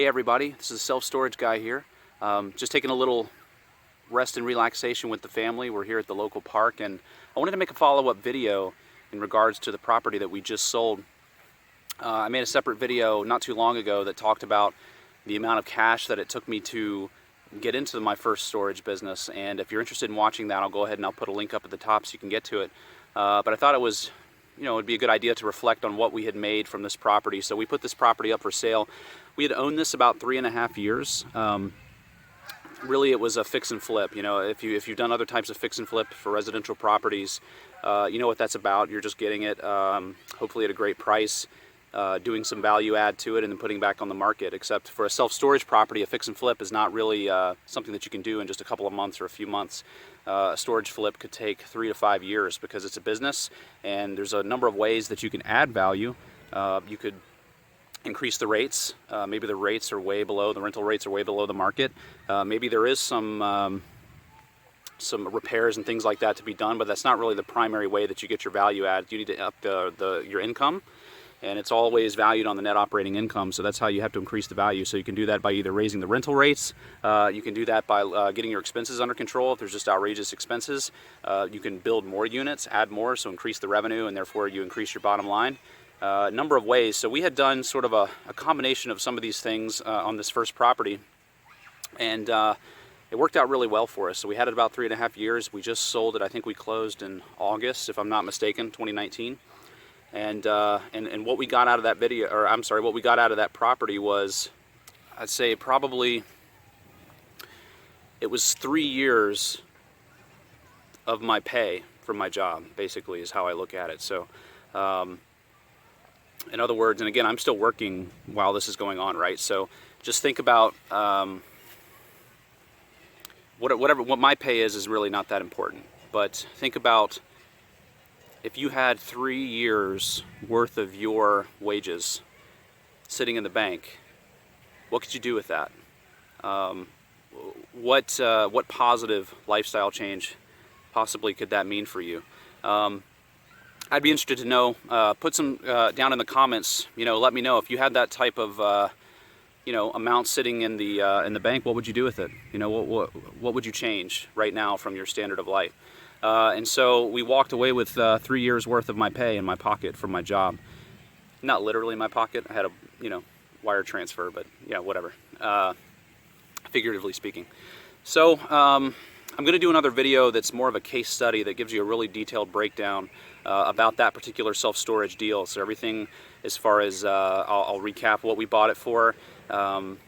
Hey everybody, this is a self-storage guy here. Just taking a little rest and relaxation with the family. We're here at the local park, and I wanted to make a follow-up video in regards to the property that we just sold. I made a separate video not too long ago that talked about the amount of cash that it took me to get into my first storage business, and if you're interested in watching that, I'll go ahead and I'll put a link up at the top so you can get to it. But I thought it was, it'd be a good idea to reflect on what we had made from this property. So we put this property up for sale. We had owned this about 3.5 years. Really, it was a fix and flip. If you've done other types of fix and flip for residential properties, you know what that's about. You're just getting it, hopefully at a great price, doing some value add to it, and then putting it back on the market. Except for a self-storage property, a fix and flip is not really something that you can do in just a couple of months or a few months. A storage flip could take 3 to 5 years because it's a business, and there's a number of ways that you can add value. You could increase the rates. Maybe the rates are way below, the rental rates are way below the market. Maybe there is some repairs and things like that to be done, but that's not really the primary way that you get your value add. You need to up your income, and it's always valued on the net operating income, so that's how you have to increase the value. So you can do that by either raising the rental rates, you can do that by getting your expenses under control if there's just outrageous expenses. You can build more units, add more, so increase the revenue, and therefore you increase your bottom line. A number of ways. So we had done sort of a combination of some of these things on this first property, and it worked out really well for us. So we had it about 3.5 years. We just sold it. I think we closed in August, if I'm not mistaken, 2019. And what we got out of that video, or I'm sorry, what we got out of that property was, I'd say probably, it was 3 years of my pay from my job, basically, is how I look at it. So, in other words, and again, I'm still working while this is going on, right? So just think about what my pay is really not that important. But think about if you had 3 years worth of your wages sitting in the bank, what could you do with that? What positive lifestyle change possibly could that mean for you? I'd be interested to know. Put some down in the comments. Let me know if you had that type of amount sitting in the bank. What would you do with it? What would you change right now from your standard of life? And so we walked away with 3 years worth of my pay in my pocket from my job. Not literally in my pocket. I had a wire transfer, but yeah, whatever. Figuratively speaking. So I'm going to do another video that's more of a case study that gives you a really detailed breakdown about that particular self-storage deal. So everything as far as, I'll recap what we bought it for, some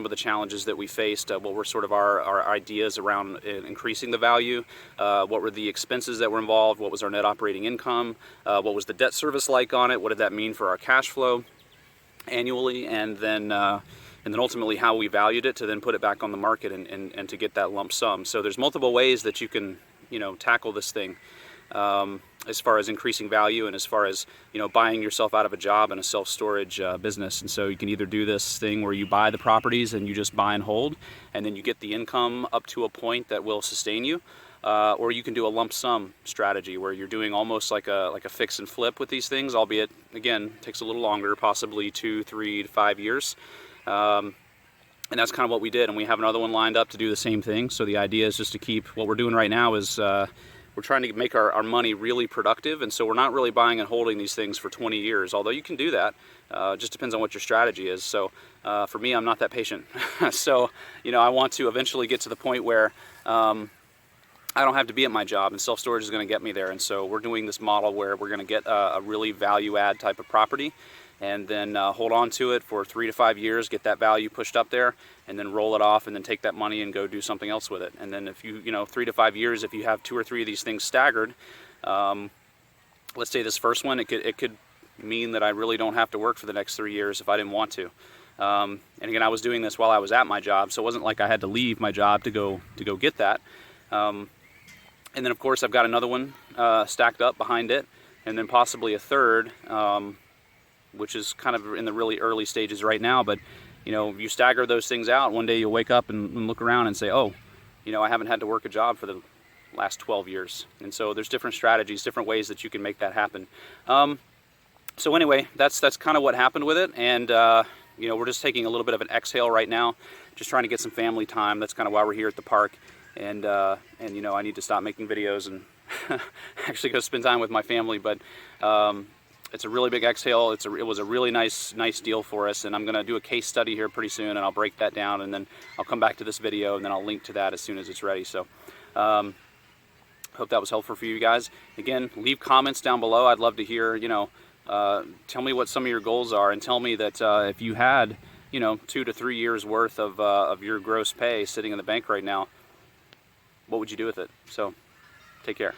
of the challenges that we faced, what were sort of our ideas around increasing the value, what were the expenses that were involved, what was our net operating income, what was the debt service like on it, what did that mean for our cash flow annually, and then ultimately how we valued it to then put it back on the market and to get that lump sum. So there's multiple ways that you can tackle this thing as far as increasing value and as far as buying yourself out of a job and a self-storage business. And so you can either do this thing where you buy the properties and you just buy and hold, and then you get the income up to a point that will sustain you, or you can do a lump sum strategy where you're doing almost like a fix and flip with these things, albeit again takes a little longer, possibly 2, 3 to 5 years. And that's kind of what we did, and we have another one lined up to do the same thing. So the idea is just to keep, what we're doing right now is we're trying to make our money really productive, and so we're not really buying and holding these things for 20 years, although you can do that. It just depends on what your strategy is. So for me, I'm not that patient. So I want to eventually get to the point where I don't have to be at my job, and self-storage is going to get me there. And so we're doing this model where we're going to get a really value add type of property, and then hold on to it for 3 to 5 years, get that value pushed up there, and then roll it off and then take that money and go do something else with it. And then if you 3 to 5 years, if you have 2 or 3 of these things staggered, let's say this first one, it could mean that I really don't have to work for the next 3 years if I didn't want to. And again, I was doing this while I was at my job, so it wasn't like I had to leave my job to go get that. And then of course I've got another one stacked up behind it, and then possibly a third, which is kind of in the really early stages right now. But you stagger those things out, one day you'll wake up and look around and say, oh, I haven't had to work a job for the last 12 years. And so there's different strategies, different ways that you can make that happen. So anyway, that's kind of what happened with it. And you know, we're just taking a little bit of an exhale right now, just trying to get some family time. That's kind of why we're here at the park. And you know, I need to stop making videos and actually go spend time with my family. But it's a really big exhale. It was a really nice deal for us, and I'm going to do a case study here pretty soon, and I'll break that down, and then I'll come back to this video, and then I'll link to that as soon as it's ready. So hope that was helpful for you guys. Again, leave comments down below. I'd love to hear, you know, tell me what some of your goals are, and tell me that if you had, you know, 2 to 3 years worth of your gross pay sitting in the bank right now, what would you do with it? So take care.